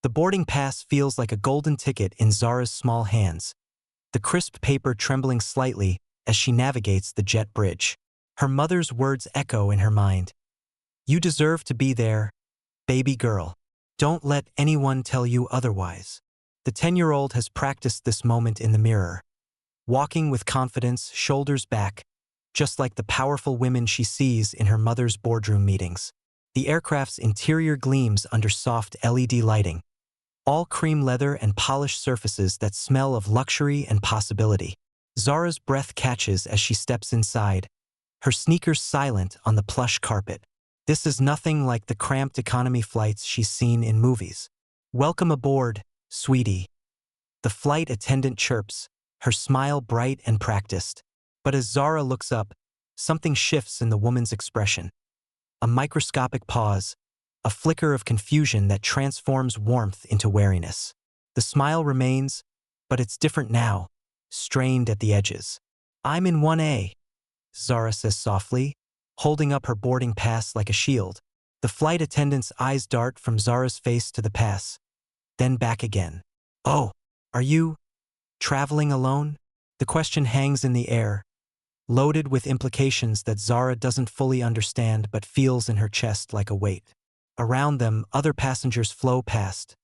The boarding pass feels like a golden ticket in Zara's small hands, the crisp paper trembling slightly as she navigates the jet bridge. Her mother's words echo in her mind. You deserve to be there, baby girl. Don't let anyone tell you otherwise. The 10-year-old has practiced this moment in the mirror, walking with confidence, shoulders back, just like the powerful women she sees in her mother's boardroom meetings. The aircraft's interior gleams under soft LED lighting, all cream leather and polished surfaces that smell of luxury and possibility. Zara's breath catches as she steps inside, her sneakers silent on the plush carpet. This is nothing like the cramped economy flights she's seen in movies. Welcome aboard, sweetie. The flight attendant chirps, her smile bright and practiced. But as Zara looks up, something shifts in the woman's expression. A microscopic pause, a flicker of confusion that transforms warmth into wariness. The smile remains, but it's different now, strained at the edges. I'm in 1A, Zara says softly, holding up her boarding pass like a shield. The flight attendant's eyes dart from Zara's face to the pass, then back again. Oh, are you traveling alone? The question hangs in the air, loaded with implications that Zara doesn't fully understand but feels in her chest like a weight. Around them, other passengers flow past.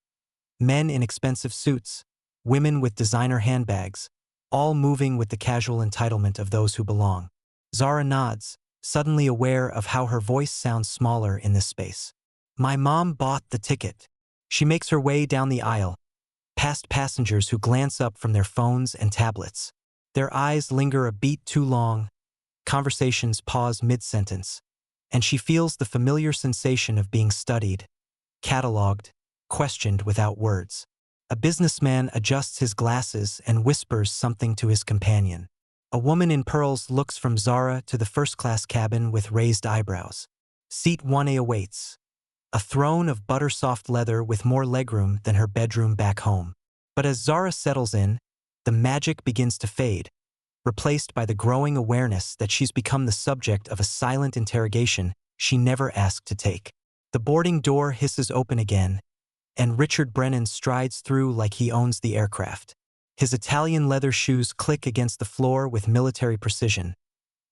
Men in expensive suits, women with designer handbags, all moving with the casual entitlement of those who belong. Zara nods, suddenly aware of how her voice sounds smaller in this space. My mom bought the ticket. She makes her way down the aisle, past passengers who glance up from their phones and tablets. Their eyes linger a beat too long, conversations pause mid-sentence, and she feels the familiar sensation of being studied, cataloged, questioned without words. A businessman adjusts his glasses and whispers something to his companion. A woman in pearls looks from Zara to the first-class cabin with raised eyebrows. Seat 1A awaits, a throne of butter-soft leather with more legroom than her bedroom back home. But as Zara settles in, the magic begins to fade, replaced by the growing awareness that she's become the subject of a silent interrogation she never asked to take. The boarding door hisses open again, and Richard Brennan strides through like he owns the aircraft. His Italian leather shoes click against the floor with military precision,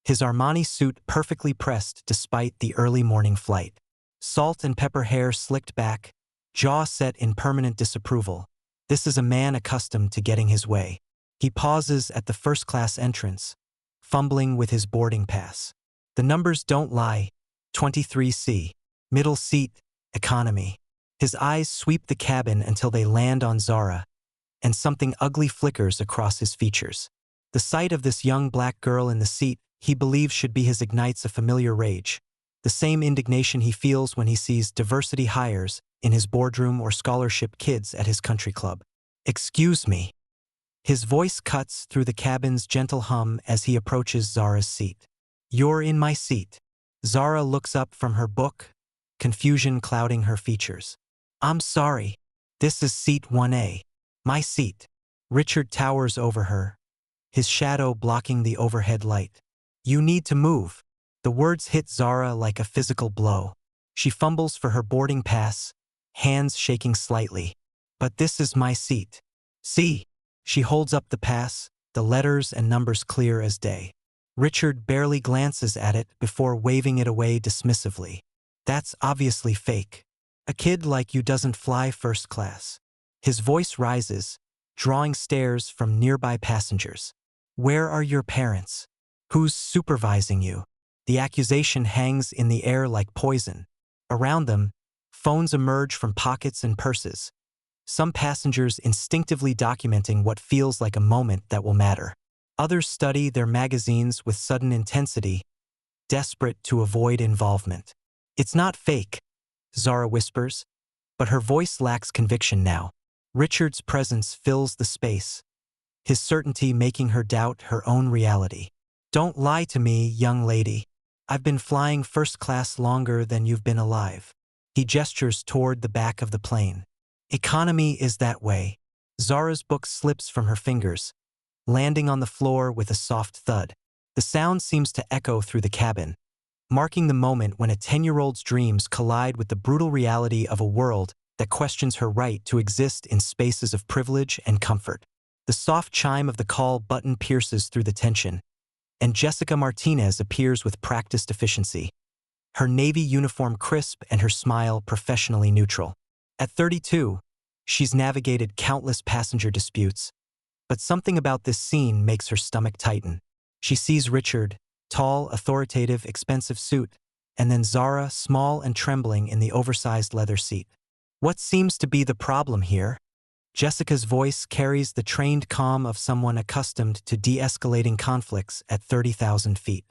his Armani suit perfectly pressed despite the early morning flight. Salt and pepper hair slicked back, jaw set in permanent disapproval. This is a man accustomed to getting his way. He pauses at the first-class entrance, fumbling with his boarding pass. The numbers don't lie. 23C. Middle seat, economy. His eyes sweep the cabin until they land on Zara, and something ugly flickers across his features. The sight of this young black girl in the seat he believes should be his ignites a familiar rage, the same indignation he feels when he sees diversity hires in his boardroom or scholarship kids at his country club. Excuse me. His voice cuts through the cabin's gentle hum as he approaches Zara's seat. You're in my seat. Zara looks up from her book, confusion clouding her features. I'm sorry. This is seat 1A. My seat. Richard towers over her, his shadow blocking the overhead light. You need to move. The words hit Zara like a physical blow. She fumbles for her boarding pass, hands shaking slightly. But this is my seat. See? She holds up the pass, the letters and numbers clear as day. Richard barely glances at it before waving it away dismissively. That's obviously fake. A kid like you doesn't fly first class. His voice rises, drawing stares from nearby passengers. Where are your parents? Who's supervising you? The accusation hangs in the air like poison. Around them, phones emerge from pockets and purses, some passengers instinctively documenting what feels like a moment that will matter. Others study their magazines with sudden intensity, desperate to avoid involvement. It's not fake, Zara whispers, but her voice lacks conviction now. Richard's presence fills the space, his certainty making her doubt her own reality. Don't lie to me, young lady. I've been flying first class longer than you've been alive. He gestures toward the back of the plane. Economy is that way. Zara's book slips from her fingers, landing on the floor with a soft thud. The sound seems to echo through the cabin, marking the moment when a 10-year-old's dreams collide with the brutal reality of a world that questions her right to exist in spaces of privilege and comfort. The soft chime of the call button pierces through the tension, and Jessica Martinez appears with practiced efficiency, her navy uniform crisp and her smile professionally neutral. At 32, she's navigated countless passenger disputes, but something about this scene makes her stomach tighten. She sees Richard, tall, authoritative, expensive suit, and then Zara, small and trembling in the oversized leather seat. What seems to be the problem here? Jessica's voice carries the trained calm of someone accustomed to de-escalating conflicts at 30,000 feet.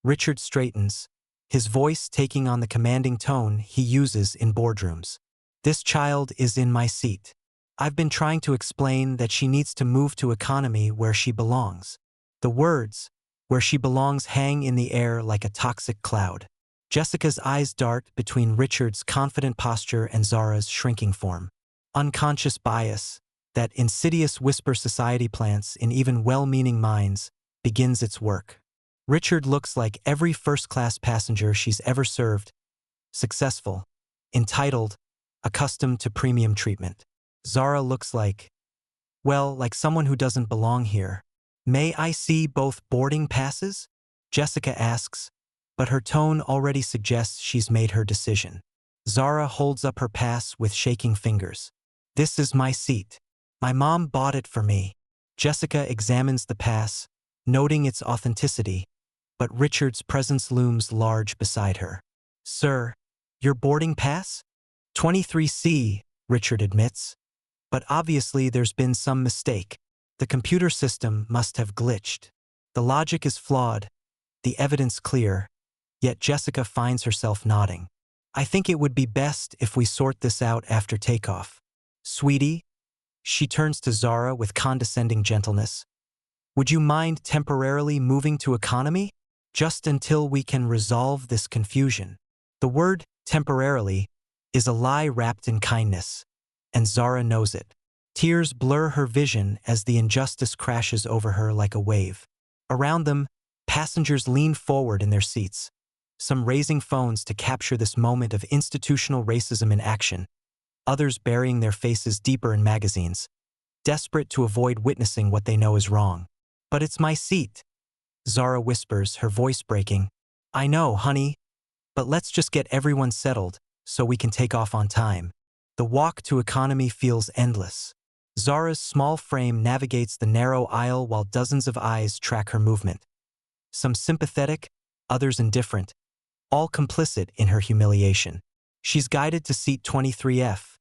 Richard straightens, his voice taking on the commanding tone he uses in boardrooms. This child is in my seat. I've been trying to explain that she needs to move to economy where she belongs. The words, where she belongs, hang in the air like a toxic cloud. Jessica's eyes dart between Richard's confident posture and Zara's shrinking form. Unconscious bias, that insidious whisper society plants in even well-meaning minds, begins its work. Richard looks like every first-class passenger she's ever served, successful, entitled, accustomed to premium treatment. Zara looks like, well, like someone who doesn't belong here. May I see both boarding passes? Jessica asks, but her tone already suggests she's made her decision. Zara holds up her pass with shaking fingers. This is my seat. My mom bought it for me. Jessica examines the pass, noting its authenticity, but Richard's presence looms large beside her. Sir, your boarding pass? 23C, Richard admits. But obviously there's been some mistake. The computer system must have glitched. The logic is flawed, the evidence clear, yet Jessica finds herself nodding. I think it would be best if we sort this out after takeoff. Sweetie, she turns to Zara with condescending gentleness. Would you mind temporarily moving to economy? Just until we can resolve this confusion. The word temporarily is a lie wrapped in kindness, and Zara knows it. Tears blur her vision as the injustice crashes over her like a wave. Around them, passengers lean forward in their seats, some raising phones to capture this moment of institutional racism in action, others burying their faces deeper in magazines, desperate to avoid witnessing what they know is wrong. But it's my seat, Zara whispers, her voice breaking. I know, honey, but let's just get everyone settled so we can take off on time. The walk to economy feels endless. Zara's small frame navigates the narrow aisle while dozens of eyes track her movement. Some sympathetic, others indifferent, all complicit in her humiliation. She's guided to seat 23F,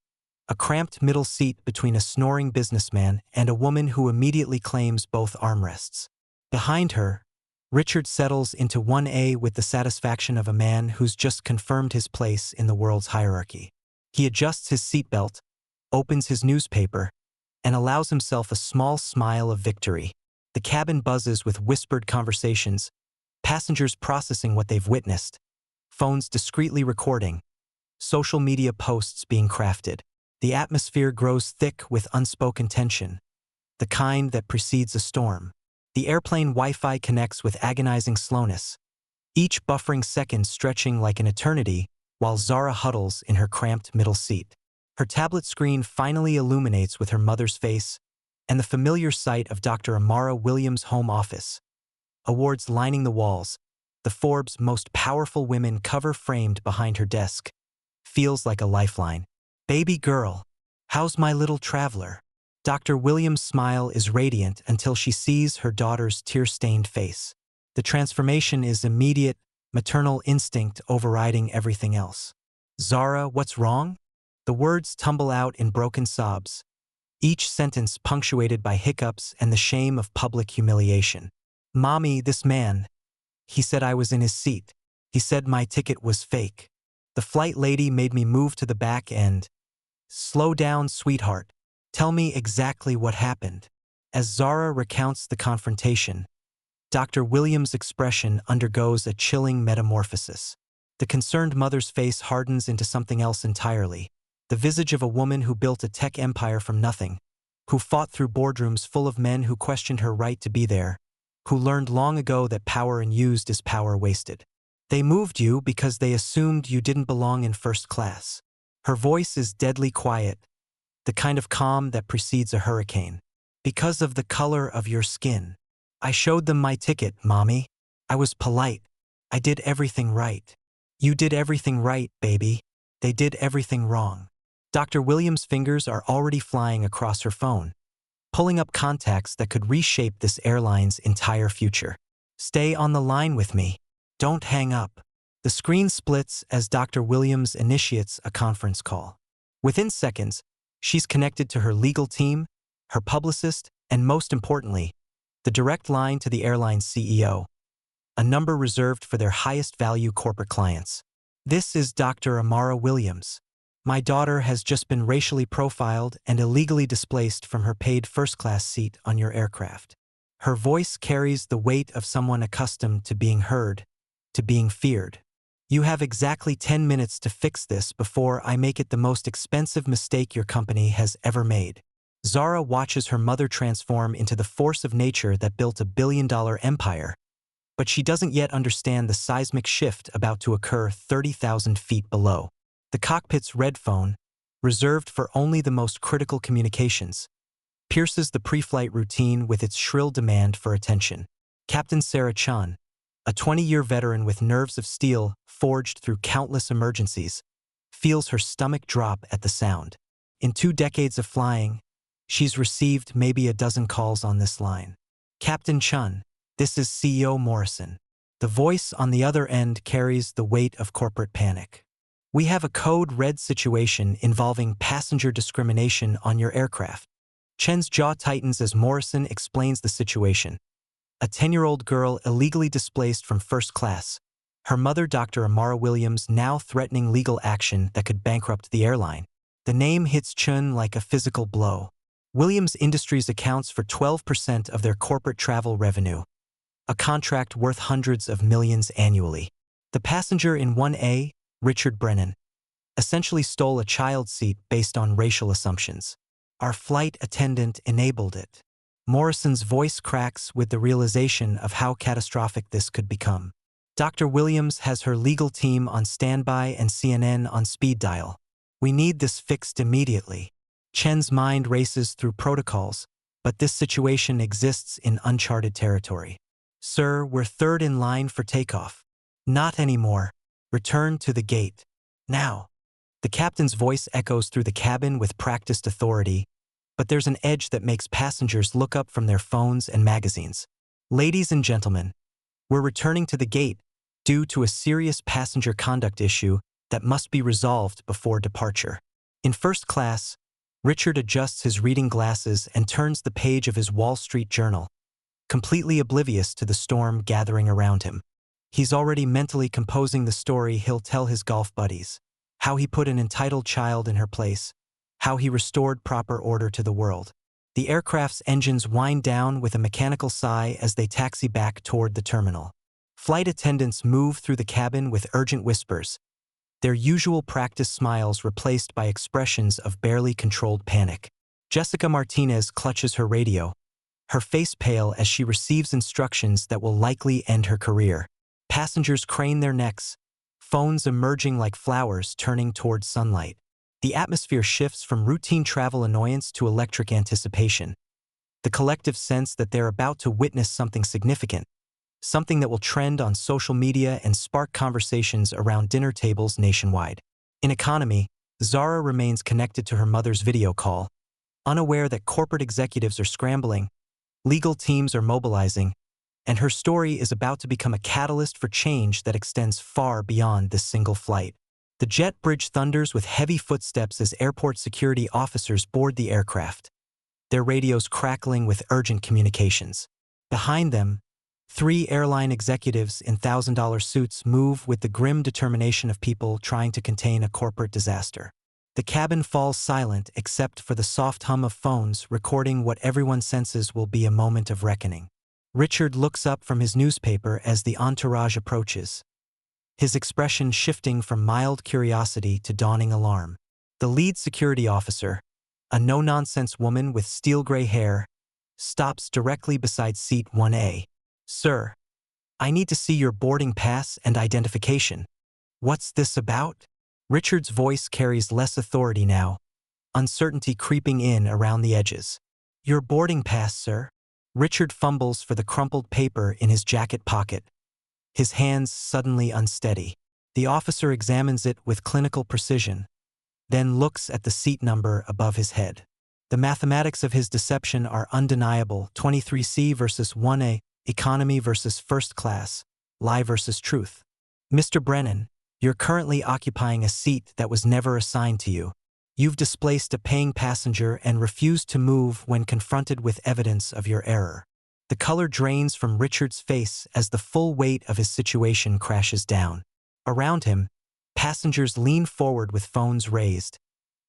a cramped middle seat between a snoring businessman and a woman who immediately claims both armrests. Behind her, Richard settles into 1A with the satisfaction of a man who's just confirmed his place in the world's hierarchy. He adjusts his seatbelt, opens his newspaper, and allows himself a small smile of victory. The cabin buzzes with whispered conversations, passengers processing what they've witnessed, phones discreetly recording, social media posts being crafted. The atmosphere grows thick with unspoken tension, the kind that precedes a storm. The airplane Wi-Fi connects with agonizing slowness, each buffering second stretching like an eternity while Zara huddles in her cramped middle seat. Her tablet screen finally illuminates with her mother's face and the familiar sight of Dr. Amara Williams' home office. Awards lining the walls, the Forbes Most Powerful Women cover framed behind her desk. Feels like a lifeline. Baby girl, how's my little traveler? Dr. Williams' smile is radiant until she sees her daughter's tear-stained face. The transformation is immediate, maternal instinct overriding everything else. Zara, what's wrong? The words tumble out in broken sobs, each sentence punctuated by hiccups and the shame of public humiliation. Mommy, this man, he said I was in his seat. He said my ticket was fake. The flight lady made me move to the back end. Slow down, sweetheart. Tell me exactly what happened. As Zara recounts the confrontation, Dr. Williams' expression undergoes a chilling metamorphosis. The concerned mother's face hardens into something else entirely. The visage of a woman who built a tech empire from nothing, who fought through boardrooms full of men who questioned her right to be there, who learned long ago that power unused is power wasted. They moved you because they assumed you didn't belong in first class. Her voice is deadly quiet, the kind of calm that precedes a hurricane. Because of the color of your skin. I showed them my ticket, Mommy. I was polite. I did everything right. You did everything right, baby. They did everything wrong. Dr. Williams' fingers are already flying across her phone, pulling up contacts that could reshape this airline's entire future. Stay on the line with me. Don't hang up. The screen splits as Dr. Williams initiates a conference call. Within seconds, she's connected to her legal team, her publicist, and most importantly, the direct line to the airline's CEO, a number reserved for their highest value corporate clients. This is Dr. Amara Williams. My daughter has just been racially profiled and illegally displaced from her paid first-class seat on your aircraft. Her voice carries the weight of someone accustomed to being heard, to being feared. You have exactly 10 minutes to fix this before I make it the most expensive mistake your company has ever made. Zara watches her mother transform into the force of nature that built a billion-dollar empire, but she doesn't yet understand the seismic shift about to occur 30,000 feet below. The cockpit's red phone, reserved for only the most critical communications, pierces the pre-flight routine with its shrill demand for attention. Captain Sarah Chan, a 20-year veteran with nerves of steel forged through countless emergencies, feels her stomach drop at the sound. In 2 decades of flying, she's received maybe a dozen calls on this line. Captain Chun, this is CEO Morrison. The voice on the other end carries the weight of corporate panic. We have a code red situation involving passenger discrimination on your aircraft. Chen's jaw tightens as Morrison explains the situation. A 10-year-old girl illegally displaced from first class. Her mother, Dr. Amara Williams, now threatening legal action that could bankrupt the airline. The name hits Chun like a physical blow. Williams Industries accounts for 12% of their corporate travel revenue, a contract worth hundreds of millions annually. The passenger in 1A, Richard Brennan, essentially stole a child's seat based on racial assumptions. Our flight attendant enabled it. Morrison's voice cracks with the realization of how catastrophic this could become. Dr. Williams has her legal team on standby and CNN on speed dial. We need this fixed immediately. Chen's mind races through protocols, but this situation exists in uncharted territory. Sir, we're third in line for takeoff. Not anymore. Return to the gate. Now. The captain's voice echoes through the cabin with practiced authority, but there's an edge that makes passengers look up from their phones and magazines. Ladies and gentlemen, we're returning to the gate due to a serious passenger conduct issue that must be resolved before departure. In first class, Richard adjusts his reading glasses and turns the page of his Wall Street Journal, completely oblivious to the storm gathering around him. He's already mentally composing the story he'll tell his golf buddies, how he put an entitled child in her place, how he restored proper order to the world. The aircraft's engines wind down with a mechanical sigh as they taxi back toward the terminal. Flight attendants move through the cabin with urgent whispers, their usual practice smiles replaced by expressions of barely controlled panic. Jessica Martinez clutches her radio, her face pale as she receives instructions that will likely end her career. Passengers crane their necks, phones emerging like flowers turning toward sunlight. The atmosphere shifts from routine travel annoyance to electric anticipation. The collective sense that they're about to witness something significant, something that will trend on social media and spark conversations around dinner tables nationwide. In economy, Zara remains connected to her mother's video call, unaware that corporate executives are scrambling, legal teams are mobilizing, and her story is about to become a catalyst for change that extends far beyond this single flight. The jet bridge thunders with heavy footsteps as airport security officers board the aircraft, their radios crackling with urgent communications. Behind them, 3 airline executives in $1,000 suits move with the grim determination of people trying to contain a corporate disaster. The cabin falls silent except for the soft hum of phones recording what everyone senses will be a moment of reckoning. Richard looks up from his newspaper as the entourage approaches, his expression shifting from mild curiosity to dawning alarm. The lead security officer, a no-nonsense woman with steel-gray hair, stops directly beside seat 1A. Sir, I need to see your boarding pass and identification. What's this about? Richard's voice carries less authority now, uncertainty creeping in around the edges. "Your boarding pass, sir." Richard fumbles for the crumpled paper in his jacket pocket, his hands suddenly unsteady. The officer examines it with clinical precision, then looks at the seat number above his head. The mathematics of his deception are undeniable: 23C versus 1A, economy versus first class, lie versus truth. "Mr. Brennan, you're currently occupying a seat that was never assigned to you. You've displaced a paying passenger and refused to move when confronted with evidence of your error." The color drains from Richard's face as the full weight of his situation crashes down. Around him, passengers lean forward with phones raised,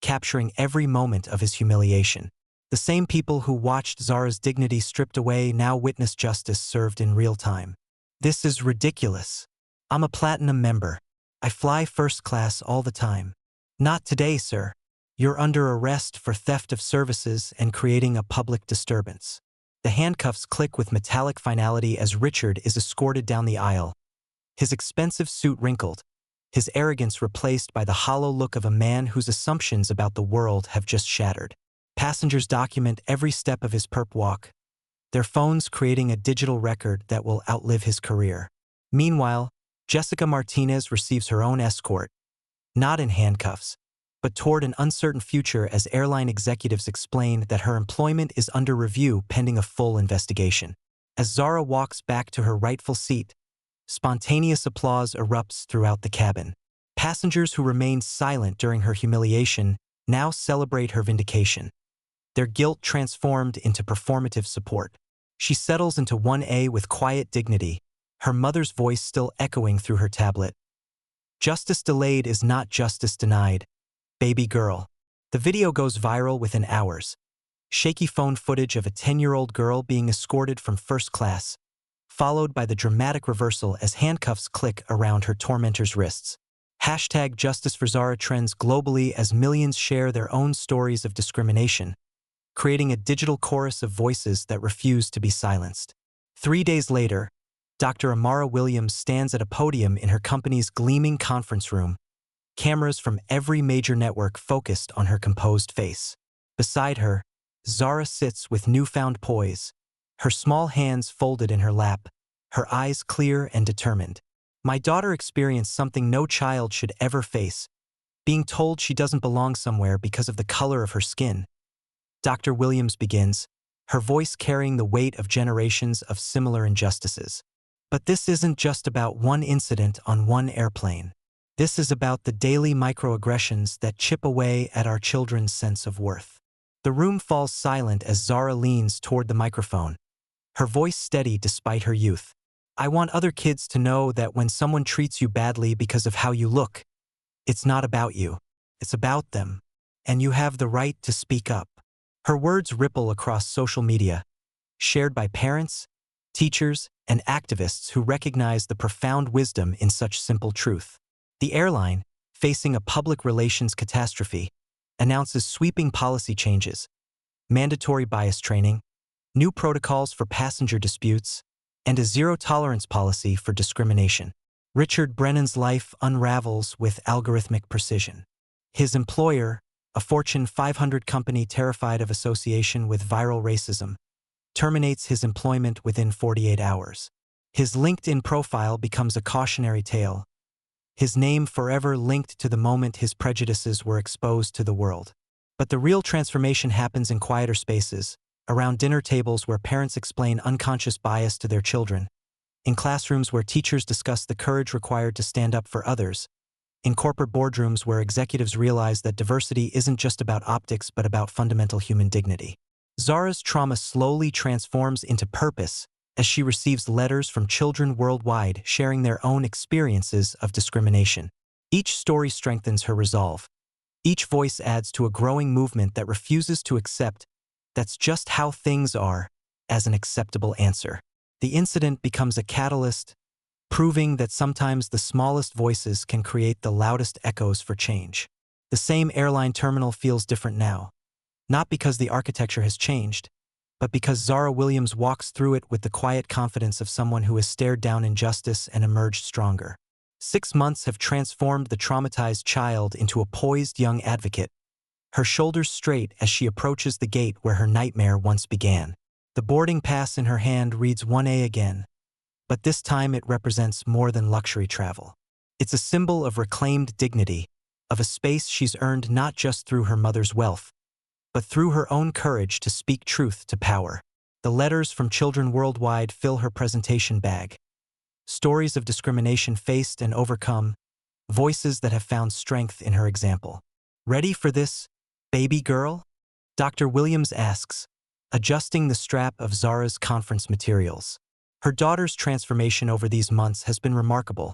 capturing every moment of his humiliation. The same people who watched Zara's dignity stripped away now witness justice served in real time. "This is ridiculous. I'm a platinum member. I fly first class all the time." "Not today, sir. You're under arrest for theft of services and creating a public disturbance." The handcuffs click with metallic finality as Richard is escorted down the aisle, his expensive suit wrinkled, his arrogance replaced by the hollow look of a man whose assumptions about the world have just shattered. Passengers document every step of his perp walk, their phones creating a digital record that will outlive his career. Meanwhile, Jessica Martinez receives her own escort, not in handcuffs, but toward an uncertain future as airline executives explain that her employment is under review pending a full investigation. As Zara walks back to her rightful seat, spontaneous applause erupts throughout the cabin. Passengers who remained silent during her humiliation now celebrate her vindication, their guilt transformed into performative support. She settles into 1A with quiet dignity, her mother's voice still echoing through her tablet. "Justice delayed is not justice denied, baby girl." The video goes viral within hours. Shaky phone footage of a 10-year-old girl being escorted from first class, followed by the dramatic reversal as handcuffs click around her tormentor's wrists. Hashtag Justice for Zara trends globally as millions share their own stories of discrimination, creating a digital chorus of voices that refuse to be silenced. 3 days later, Dr. Amara Williams stands at a podium in her company's gleaming conference room, cameras from every major network focused on her composed face. Beside her, Zara sits with newfound poise, her small hands folded in her lap, her eyes clear and determined. "My daughter experienced something no child should ever face, being told she doesn't belong somewhere because of the color of her skin." Dr. Williams begins, her voice carrying the weight of generations of similar injustices. "But this isn't just about one incident on one airplane. This is about the daily microaggressions that chip away at our children's sense of worth." The room falls silent as Zara leans toward the microphone, her voice steady despite her youth. "I want other kids to know that when someone treats you badly because of how you look, it's not about you. It's about them. And you have the right to speak up." Her words ripple across social media, shared by parents, teachers, and activists who recognize the profound wisdom in such simple truth. The airline, facing a public relations catastrophe, announces sweeping policy changes, mandatory bias training, new protocols for passenger disputes, and a zero-tolerance policy for discrimination. Richard Brennan's life unravels with algorithmic precision. His employer, a Fortune 500 company terrified of association with viral racism, terminates his employment within 48 hours. His LinkedIn profile becomes a cautionary tale, his name forever linked to the moment his prejudices were exposed to the world. But the real transformation happens in quieter spaces, around dinner tables where parents explain unconscious bias to their children, in classrooms where teachers discuss the courage required to stand up for others, in corporate boardrooms where executives realize that diversity isn't just about optics but about fundamental human dignity. Zara's trauma slowly transforms into purpose as she receives letters from children worldwide sharing their own experiences of discrimination. Each story strengthens her resolve. Each voice adds to a growing movement that refuses to accept "that's just how things are" as an acceptable answer. The incident becomes a catalyst, proving that sometimes the smallest voices can create the loudest echoes for change. The same airline terminal feels different now, not because the architecture has changed, but because Zara Williams walks through it with the quiet confidence of someone who has stared down injustice and emerged stronger. 6 months have transformed the traumatized child into a poised young advocate, her shoulders straight as she approaches the gate where her nightmare once began. The boarding pass in her hand reads 1A again, but this time it represents more than luxury travel. It's a symbol of reclaimed dignity, of a space she's earned not just through her mother's wealth, but through her own courage to speak truth to power. The letters from children worldwide fill her presentation bag. Stories of discrimination faced and overcome, voices that have found strength in her example. Ready for this, baby girl? Dr. Williams asks, adjusting the strap of Zara's conference materials. Her daughter's transformation over these months has been remarkable.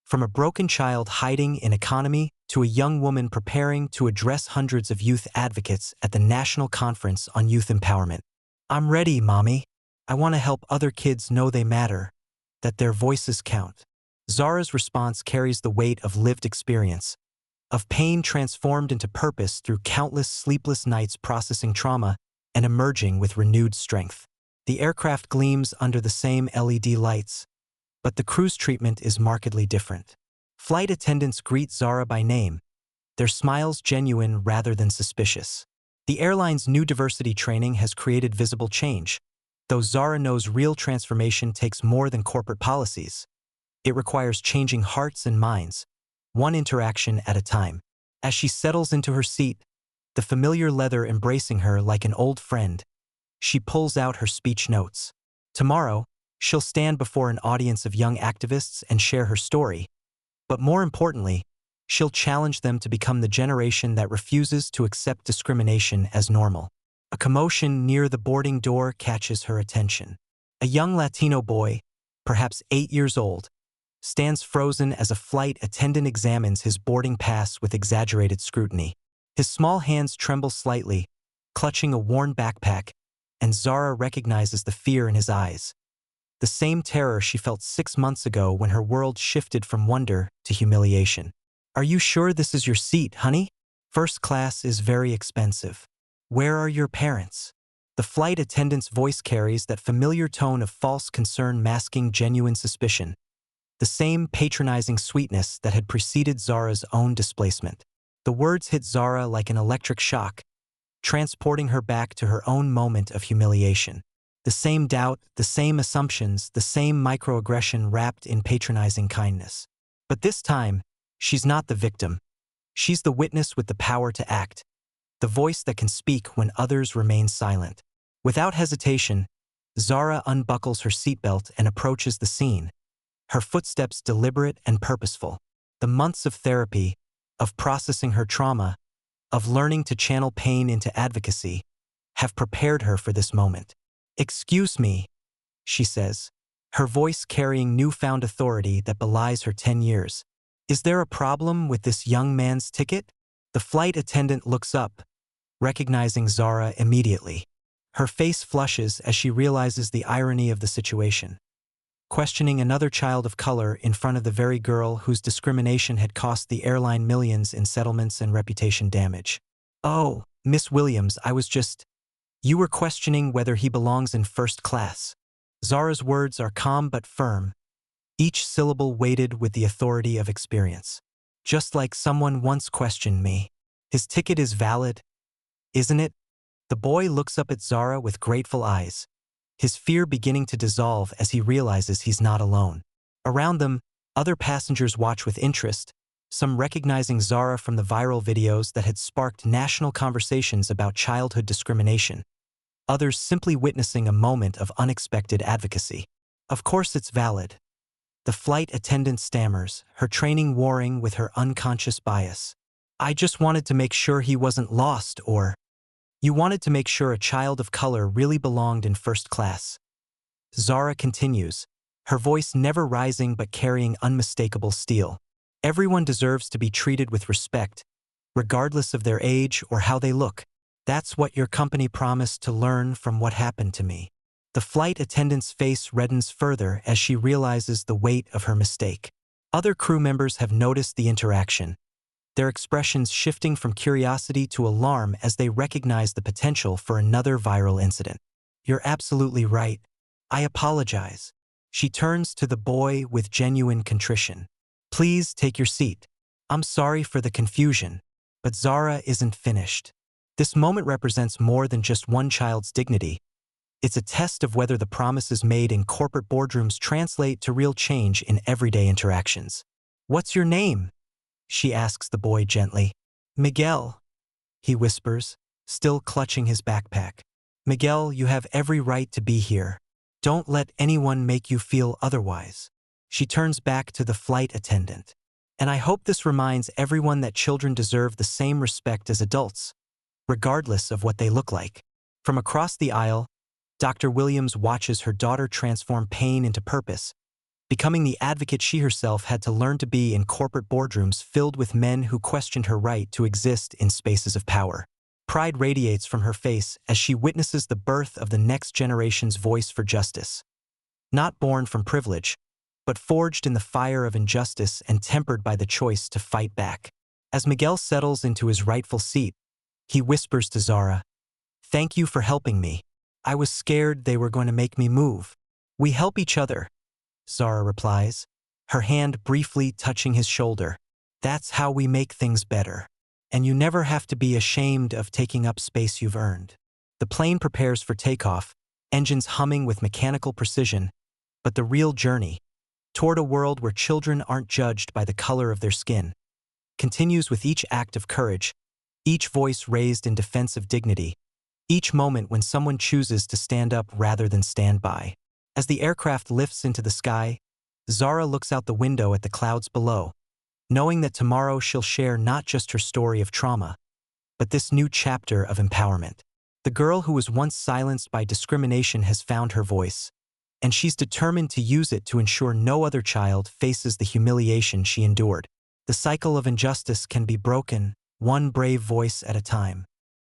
From a broken child hiding in economy to a young woman preparing to address hundreds of youth advocates at the National Conference on Youth Empowerment. I'm ready, Mommy. I want to help other kids know they matter, that their voices count. Zara's response carries the weight of lived experience, of pain transformed into purpose through countless sleepless nights processing trauma and emerging with renewed strength. The aircraft gleams under the same LED lights, but the crew's treatment is markedly different. Flight attendants greet Zara by name, their smiles genuine rather than suspicious. The airline's new diversity training has created visible change, though Zara knows real transformation takes more than corporate policies. It requires changing hearts and minds, one interaction at a time. As she settles into her seat, the familiar leather embracing her like an old friend, she pulls out her speech notes. Tomorrow, she'll stand before an audience of young activists and share her story. But more importantly, she'll challenge them to become the generation that refuses to accept discrimination as normal. A commotion near the boarding door catches her attention. A young Latino boy, perhaps 8 years old, stands frozen as a flight attendant examines his boarding pass with exaggerated scrutiny. His small hands tremble slightly, clutching a worn backpack, and Zara recognizes the fear in his eyes. The same terror she felt 6 months ago when her world shifted from wonder to humiliation. Are you sure this is your seat, honey? First class is very expensive. Where are your parents? The flight attendant's voice carries that familiar tone of false concern masking genuine suspicion, the same patronizing sweetness that had preceded Zara's own displacement. The words hit Zara like an electric shock, transporting her back to her own moment of humiliation. The same doubt, the same assumptions, the same microaggression wrapped in patronizing kindness. But this time, she's not the victim. She's the witness with the power to act, the voice that can speak when others remain silent. Without hesitation, Zara unbuckles her seatbelt and approaches the scene, her footsteps deliberate and purposeful. The months of therapy, of processing her trauma, of learning to channel pain into advocacy, have prepared her for this moment. Excuse me, she says, her voice carrying newfound authority that belies her 10 years. Is there a problem with this young man's ticket? The flight attendant looks up, recognizing Zara immediately. Her face flushes as she realizes the irony of the situation. Questioning another child of color in front of the very girl whose discrimination had cost the airline millions in settlements and reputation damage. Oh, Miss Williams, You were questioning whether he belongs in first class. Zara's words are calm but firm, each syllable weighted with the authority of experience. Just like someone once questioned me. His ticket is valid, isn't it? The boy looks up at Zara with grateful eyes, his fear beginning to dissolve as he realizes he's not alone. Around them, other passengers watch with interest, some recognizing Zara from the viral videos that had sparked national conversations about childhood discrimination, others simply witnessing a moment of unexpected advocacy. Of course it's valid. The flight attendant stammers, her training warring with her unconscious bias. I just wanted to make sure he wasn't lost or... You wanted to make sure a child of color really belonged in first class. Zara continues, her voice never rising but carrying unmistakable steel. Everyone deserves to be treated with respect, regardless of their age or how they look. That's what your company promised to learn from what happened to me. The flight attendant's face reddens further as she realizes the weight of her mistake. Other crew members have noticed the interaction, their expressions shifting from curiosity to alarm as they recognize the potential for another viral incident. You're absolutely right. I apologize. She turns to the boy with genuine contrition. Please take your seat. I'm sorry for the confusion, but Zara isn't finished. This moment represents more than just one child's dignity. It's a test of whether the promises made in corporate boardrooms translate to real change in everyday interactions. What's your name? She asks the boy gently. Miguel, he whispers, still clutching his backpack. Miguel, you have every right to be here. Don't let anyone make you feel otherwise. She turns back to the flight attendant. And I hope this reminds everyone that children deserve the same respect as adults, regardless of what they look like. From across the aisle, Dr. Williams watches her daughter transform pain into purpose, becoming the advocate she herself had to learn to be in corporate boardrooms filled with men who questioned her right to exist in spaces of power. Pride radiates from her face as she witnesses the birth of the next generation's voice for justice. Not born from privilege, but forged in the fire of injustice and tempered by the choice to fight back. As Miguel settles into his rightful seat, he whispers to Zara, "Thank you for helping me. I was scared they were going to make me move." "We help each other," Zara replies, her hand briefly touching his shoulder. "That's how we make things better. And you never have to be ashamed of taking up space you've earned." The plane prepares for takeoff, engines humming with mechanical precision, but the real journey, toward a world where children aren't judged by the color of their skin, continues with each act of courage, each voice raised in defense of dignity, each moment when someone chooses to stand up rather than stand by. As the aircraft lifts into the sky, Zara looks out the window at the clouds below, knowing that tomorrow she'll share not just her story of trauma, but this new chapter of empowerment. The girl who was once silenced by discrimination has found her voice, and she's determined to use it to ensure no other child faces the humiliation she endured. The cycle of injustice can be broken, one brave voice at a time.